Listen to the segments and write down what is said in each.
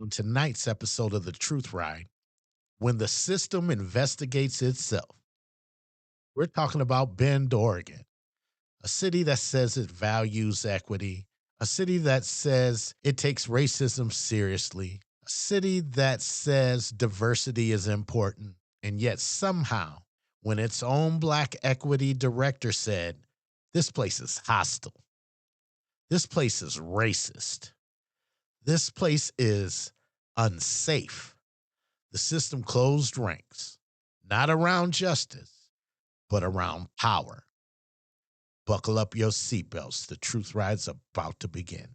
On tonight's episode of The Truth Ride, when the system investigates itself, we're talking about Bend, Oregon, a city that says it values equity, a city that says it takes racism seriously, a city that says diversity is important, and yet somehow, when its own Black equity director said, this place is hostile, this place is racist, this place is unsafe. The system closed ranks, not around justice, but around power. Buckle up your seatbelts. The Truth Ride's about to begin.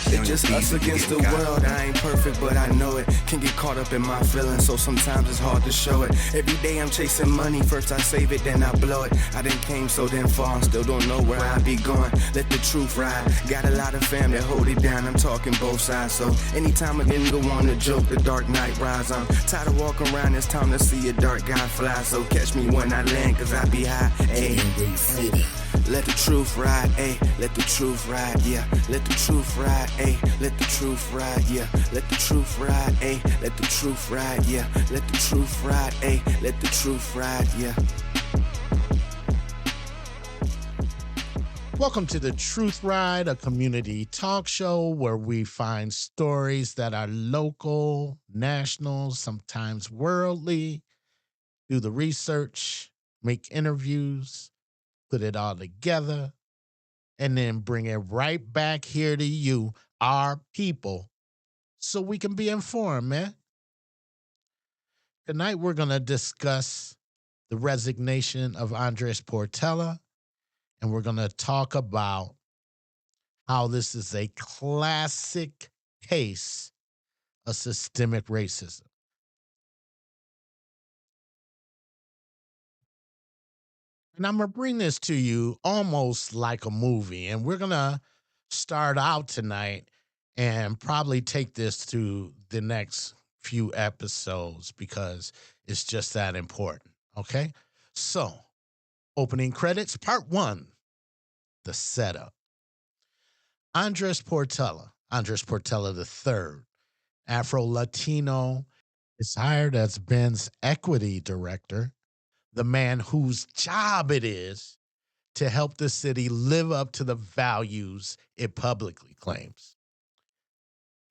It's just us against the world. I ain't perfect, but I know it. Can get caught up in my feelings, so sometimes it's hard to show it. Every day I'm chasing money. First I save it, then I blow it. I done came so damn far, still don't know where I be going. Let the truth ride. Got a lot of fam that hold it down. I'm talking both sides, so anytime a nigga wanna joke, the dark night rise. I'm tired of walking around. It's time to see a dark guy fly. So catch me when I land, cause I be high. Ayy. Let the truth ride, ayy. Let the truth ride, yeah. Let the truth ride, ayy. Let the truth ride, yeah. Let the truth ride, ayy. Let the truth ride, yeah. Let the truth ride, ayy. Let the truth ride, yeah. Welcome to The Truth Ride, a community talk show where we find stories that are local, national, sometimes worldly, do the research, make interviews, put it all together, and then bring it right back here to you, our people, so we can be informed, man. Tonight, we're going to discuss the resignation of Andres Portella, and we're going to talk about how this is a classic case of systemic racism. And I'm going to bring this to you almost like a movie. And we're going to start out tonight and probably take this to the next few episodes because it's just that important. Okay. So, opening credits, part one, the setup. Andres Portella III, Afro-Latino, is hired as Ben's equity director, the man whose job it is to help the city live up to the values it publicly claims.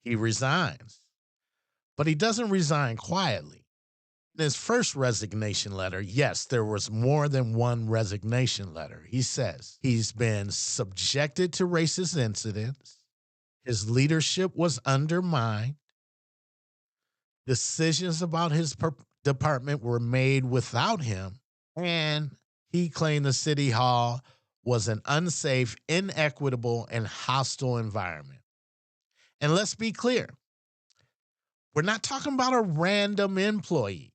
He resigns, but he doesn't resign quietly. In his first resignation letter, yes, there was more than one resignation letter. He says he's been subjected to racist incidents, his leadership was undermined, decisions about his department were made without him, and he claimed the city hall was an unsafe, inequitable, and hostile environment. And let's be clear, we're not talking about a random employee.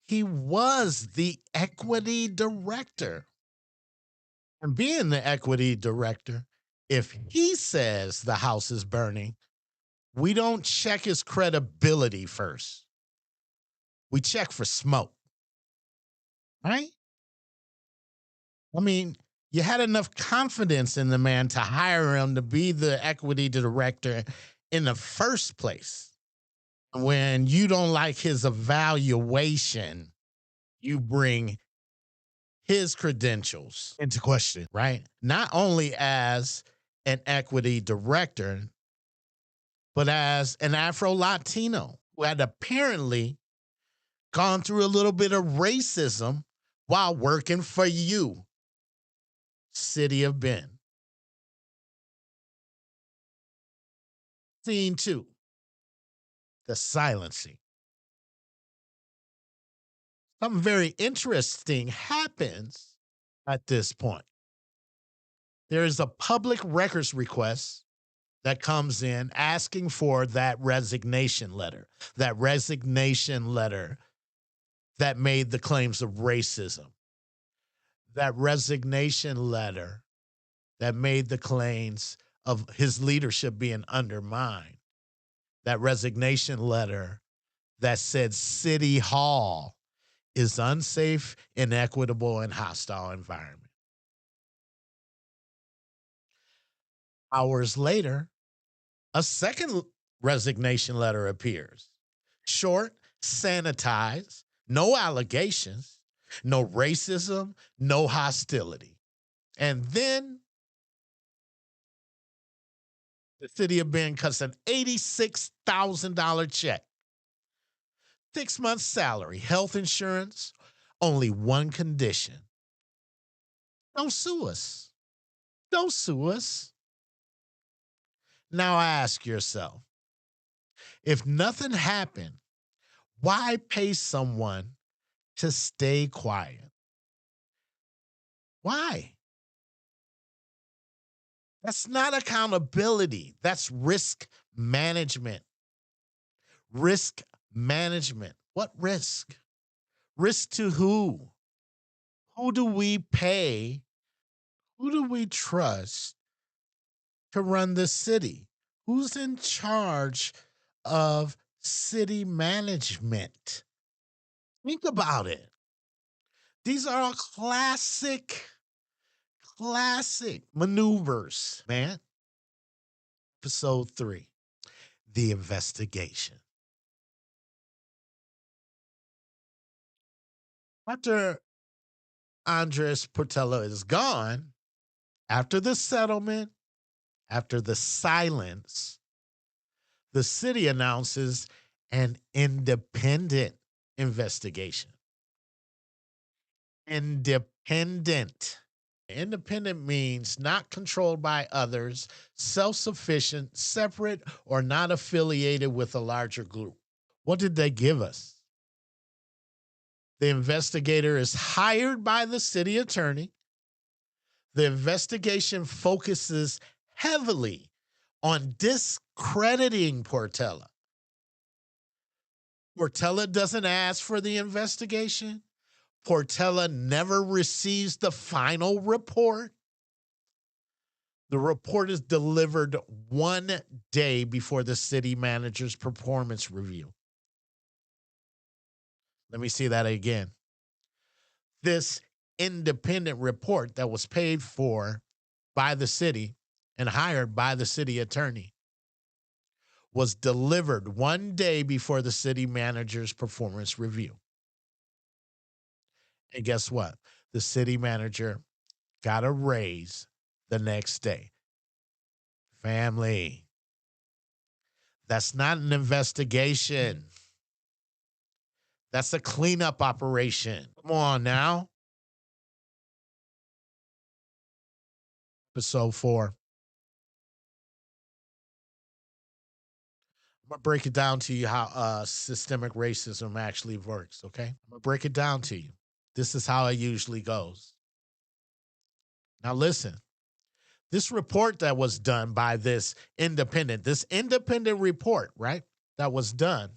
He was the equity director. And being the equity director, if he says the house is burning, we don't check his credibility first. We check for smoke. Right? I mean, you had enough confidence in the man to hire him to be the equity director in the first place. When you don't like his evaluation, you bring his credentials into question, right? Not only as an equity director, but as an Afro-Latino who had apparently gone through a little bit of racism while working for you, City of Bend. Scene 2, the silencing. Something very interesting happens at this point. There is a public records request that comes in asking for that resignation letter that made the claims of racism, that resignation letter that made the claims of his leadership being undermined, that resignation letter that said City Hall is unsafe, inequitable, and hostile environment. Hours later, A second resignation letter appears. Short, sanitized, no allegations, no racism, no hostility. And then the city of Bend cuts an $86,000 check, 6 months' salary, health insurance, only one condition: don't sue us. Don't sue us. Now ask yourself, if nothing happened, why pay someone to stay quiet? Why? That's not accountability. That's risk management. Risk management. What risk? Risk to who? Who do we pay? Who do we trust to run the city? Who's in charge of city management? Think about it. These are all classic maneuvers, man. Episode 3, the investigation. After Andres Portella is gone, after the settlement, after the silence, the city announces an independent investigation. Independent. Independent means not controlled by others, self sufficient, separate, or not affiliated with a larger group. What did they give us? The investigator is hired by the city attorney. The investigation focuses heavily on discrediting Portella. Portella doesn't ask for the investigation. Portella never receives the final report. The report is delivered one day before the city manager's performance review. Let me see that again. This independent report that was paid for by the city and hired by the city attorney was delivered one day before the city manager's performance review. And guess what? The city manager got a raise the next day. Family. That's not an investigation. That's a cleanup operation. Come on now. Episode 4. I'm going to break it down to you how systemic racism actually works, okay? I'm going to break it down to you. This is how it usually goes. Now, listen. This report that was done by this independent report, right, that was done,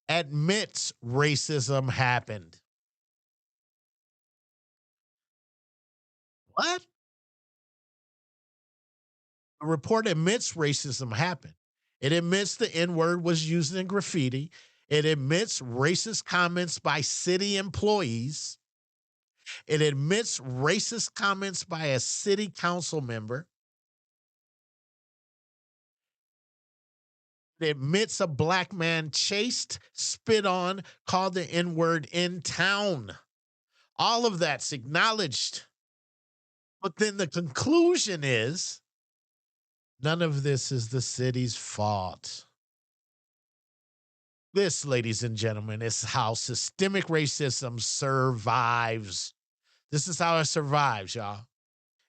admits racism happened. What? The report admits racism happened. It admits the N-word was used in graffiti. It admits racist comments by city employees. It admits racist comments by a city council member. It admits a black man chased, spit on, called the N-word in town. All of that's acknowledged. But then the conclusion is none of this is the city's fault. This, ladies and gentlemen, is how systemic racism survives. This is how it survives, y'all.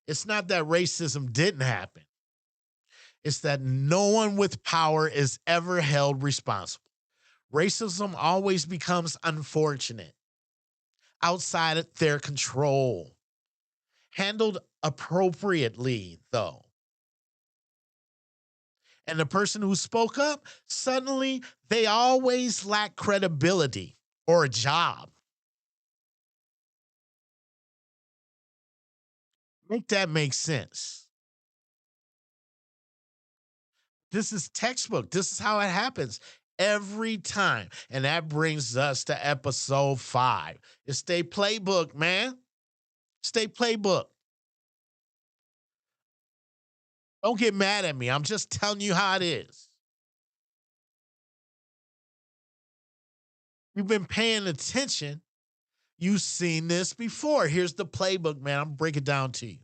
It's not that racism didn't happen. It's that no one with power is ever held responsible. Racism always becomes unfortunate, outside of their control. Handled appropriately, though. And the person who spoke up, suddenly they always lack credibility or a job. Make that make sense. This is textbook. This is how it happens every time. And that brings us to episode 5. It's Stay Playbook, man. Stay Playbook. Don't get mad at me. I'm just telling you how it is. You've been paying attention. You've seen this before. Here's the playbook, man. I'm gonna break it down to you.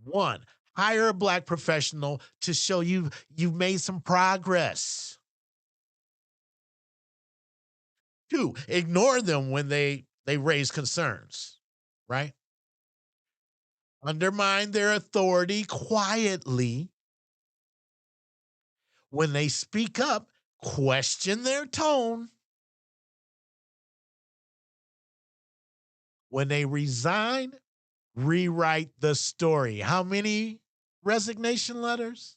One, hire a black professional to show you've made some progress. Two, ignore them when they raise concerns, right? Undermine their authority quietly. When they speak up, question their tone. When they resign, rewrite the story. How many resignation letters?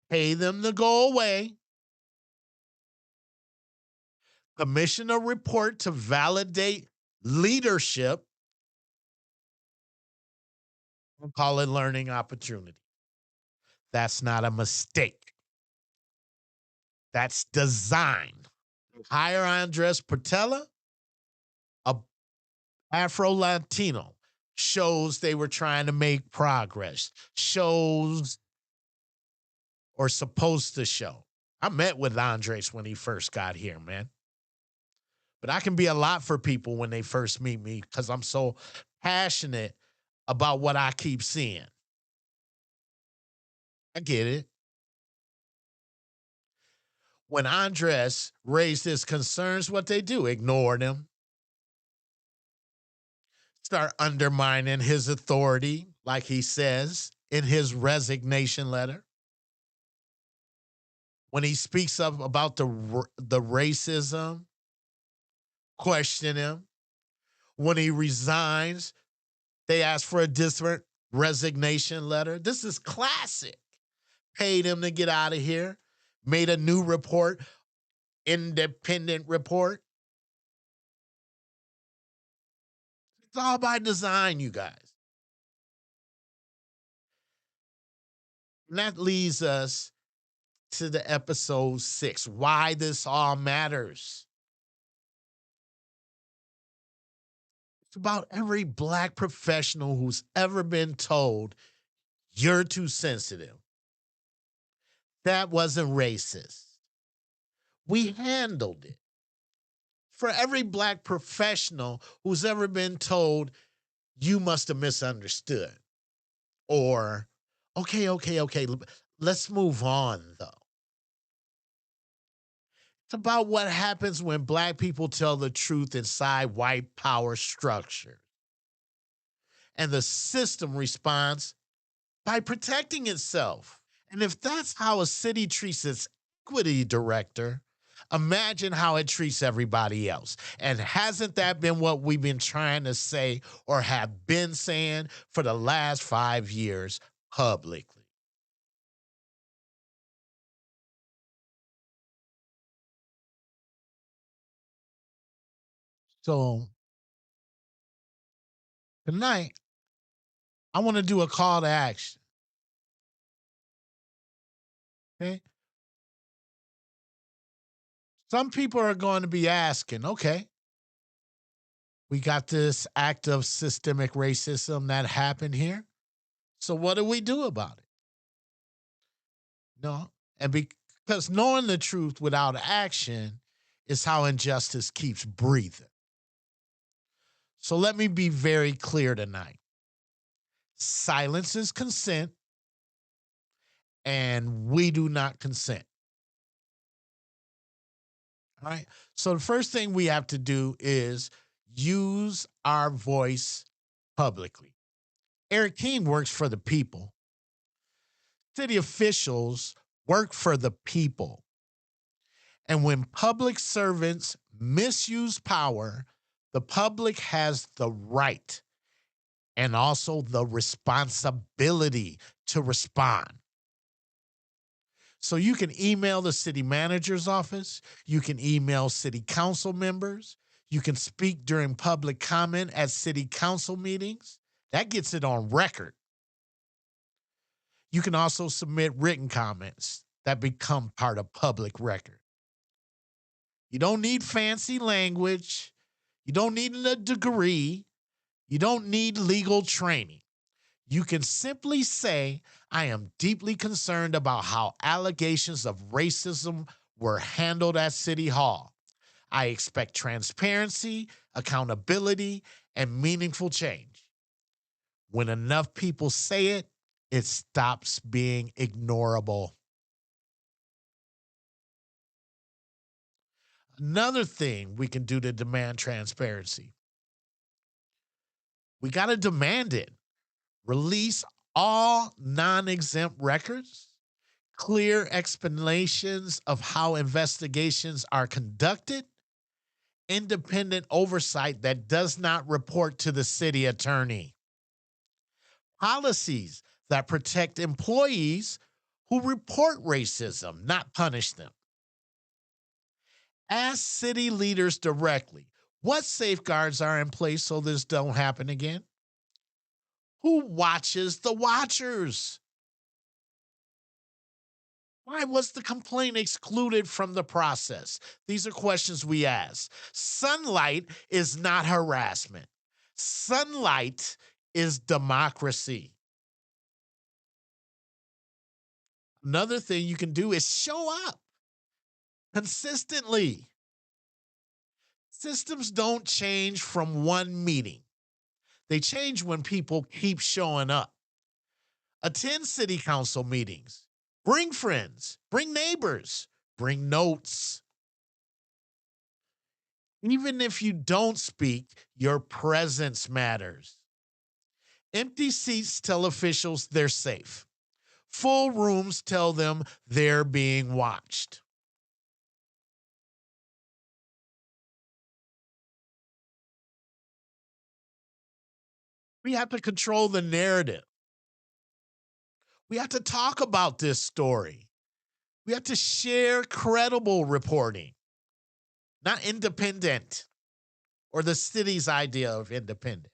Pay them to go away. Commission a report to validate leadership. We'll call it learning opportunity. That's not a mistake. That's design. Hire Andres Portella, a Afro Latino, shows they were trying to make progress. Shows or supposed to show. I met with Andres when he first got here, man. But I can be a lot for people when they first meet me because I'm so passionate about what I keep seeing. I get it. When Andres raised his concerns, what they do, ignore them, start undermining his authority, like he says in his resignation letter. When he speaks up about the racism, question him. When he resigns, they ask for a different resignation letter. This is classic. Paid him to get out of here, made a new report, independent report. It's all by design, you guys. And that leads us to the episode 6, why this all matters. It's about every black professional who's ever been told, you're too sensitive. That wasn't racist. We handled it. For every black professional who's ever been told, you must have misunderstood. Or, okay, let's move on, though. It's about what happens when black people tell the truth inside white power structures. And the system responds by protecting itself. And if that's how a city treats its equity director, imagine how it treats everybody else. And hasn't that been what we've been trying to say or have been saying for the last 5 years publicly? So tonight, I want to do a call to action. Okay. Some people are going to be asking, okay, we got this act of systemic racism that happened here. So what do we do about it? No. And because knowing the truth without action is how injustice keeps breathing. So let me be very clear tonight. Silence is consent, and we do not consent. All right. So the first thing we have to do is use our voice publicly. Eric King works for the people. City officials work for the people. And when public servants misuse power, the public has the right and also the responsibility to respond. So you can email the city manager's office. You can email city council members. You can speak during public comment at city council meetings. That gets it on record. You can also submit written comments that become part of public record. You don't need fancy language. You don't need a degree. You don't need legal training. You can simply say, I am deeply concerned about how allegations of racism were handled at City Hall. I expect transparency, accountability, and meaningful change. When enough people say it, it stops being ignorable. Another thing we can do to demand transparency, we got to demand it. Release all non exempt records, clear explanations of how investigations are conducted, independent oversight that does not report to the city attorney, policies that protect employees who report racism, not punish them. Ask city leaders directly what safeguards are in place so this don't happen again. Who watches the watchers? Why was the complaint excluded from the process? These are questions we ask. Sunlight is not harassment. Sunlight is democracy. Another thing you can do is show up consistently. Systems don't change from one meeting. They change when people keep showing up. Attend city council meetings. Bring friends, bring neighbors, bring notes. Even if you don't speak, your presence matters. Empty seats tell officials they're safe. Full rooms tell them they're being watched. We have to control the narrative. We have to talk about this story. We have to share credible reporting, not independent or the city's idea of independent.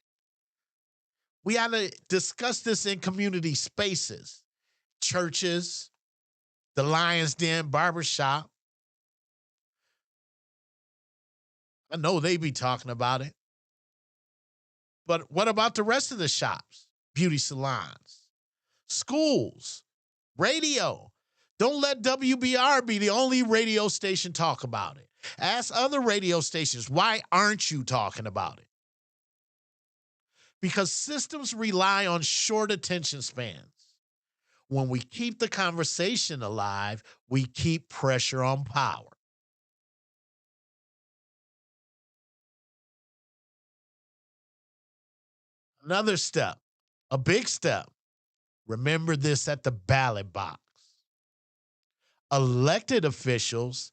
We have to discuss this in community spaces, churches, the Lion's Den barbershop. I know they be talking about it. But what about the rest of the shops, beauty salons, schools, radio? Don't let WBR be the only radio station talk about it. Ask other radio stations, why aren't you talking about it? Because systems rely on short attention spans. When we keep the conversation alive, we keep pressure on power. Another step, a big step. Remember this at the ballot box. Elected officials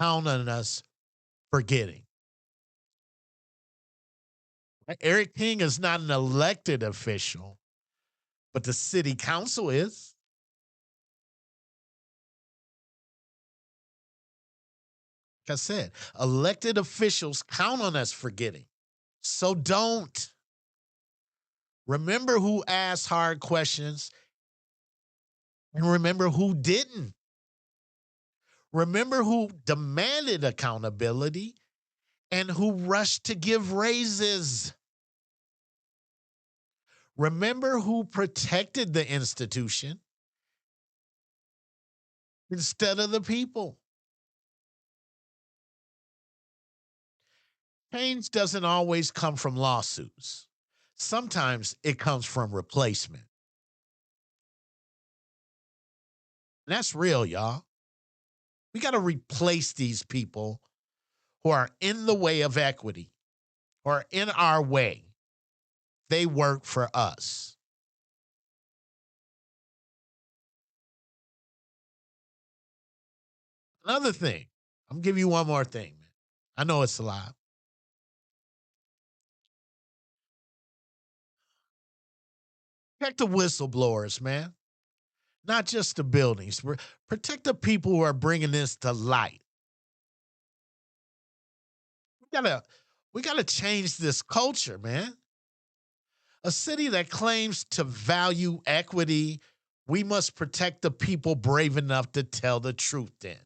count on us forgetting. Eric King is not an elected official, but the city council is. Like I said, elected officials count on us forgetting. So don't. Remember who asked hard questions and remember who didn't. Remember who demanded accountability and who rushed to give raises. Remember who protected the institution instead of the people. Change doesn't always come from lawsuits. Sometimes it comes from replacement. And that's real, y'all. We got to replace these people who are in the way of equity or in our way. They work for us. Another thing, I'm gonna give you one more thing, man. I know it's a lot. Protect the whistleblowers, man. Not just the buildings. Protect the people who are bringing this to light. We gotta, we gotta change this culture, man. A city that claims to value equity, we must protect the people brave enough to tell the truth then.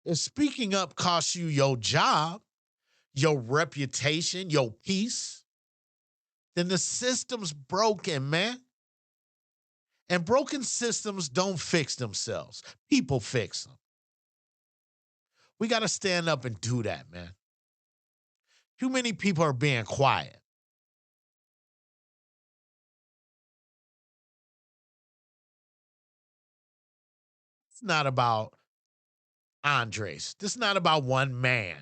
If speaking up costs you your job, your reputation, your peace, then the system's broken, man. And broken systems don't fix themselves. People fix them. We got to stand up and do that, man. Too many people are being quiet. It's not about Andres. This is not about one man.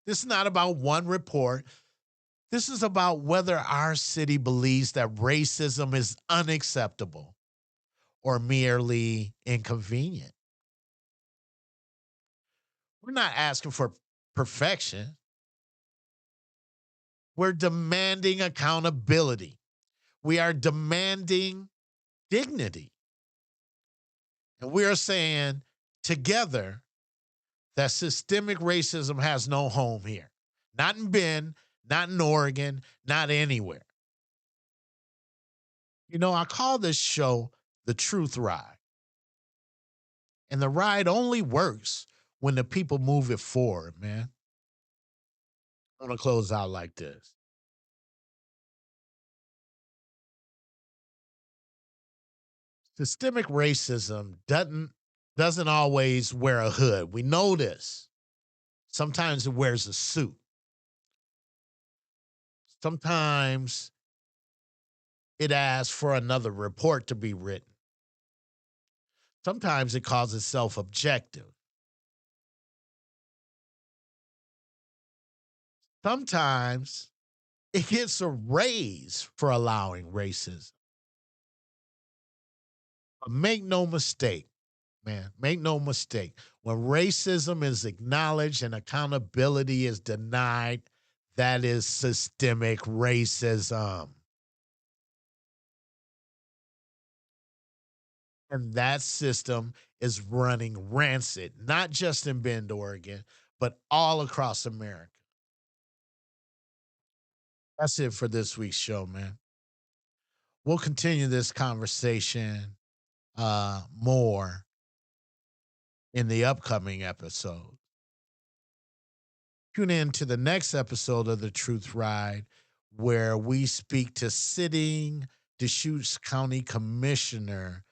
This is not about one report. This is about whether our city believes that racism is unacceptable or merely inconvenient. We're not asking for perfection. We're demanding accountability. We are demanding dignity. And we are saying together that systemic racism has no home here. Not in Bend, not in Oregon, not anywhere. You know, I call this show the Truth Ride. And the ride only works when the people move it forward, man. I want to close out like this. Systemic racism doesn't always wear a hood. We know this. Sometimes it wears a suit. Sometimes it asks for another report to be written. Sometimes it calls itself objective. Sometimes it gets a raise for allowing racism. But make no mistake, man, make no mistake. When racism is acknowledged and accountability is denied, that is systemic racism. And that system is running rancid, not just in Bend, Oregon, but all across America. That's it for this week's show, man. We'll continue this conversation more in the upcoming episode. Tune in to the next episode of the Truth Ride, where we speak to sitting Deschutes County Commissioner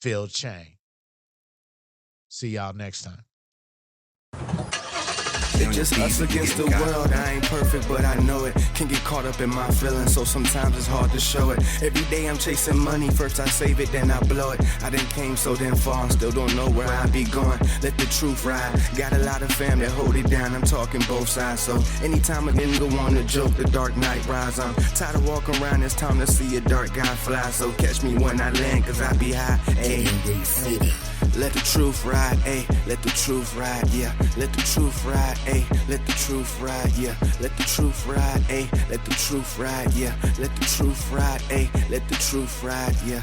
Phil Chang. See y'all next time. It's just us against the world. I ain't perfect, but I know it. Can get caught up in my feelings, so sometimes it's hard to show it. Every day I'm chasing money. First I save it, then I blow it. I done came so damn far, still don't know where I be going. Let the truth ride. Got a lot of fam that hold it down. I'm talking both sides, so anytime a nigga wanna joke, the dark night rise. I'm tired of walking around. It's time to see a dark guy fly. So catch me when I land, cause I be high. Ayy. Let the truth ride, ayy. Let the truth ride, yeah. Let the truth ride, ayy. Let the truth ride, yeah. Let the truth ride, ayy. Let the truth ride, yeah. Let the truth ride, ayy. Let the truth ride, yeah.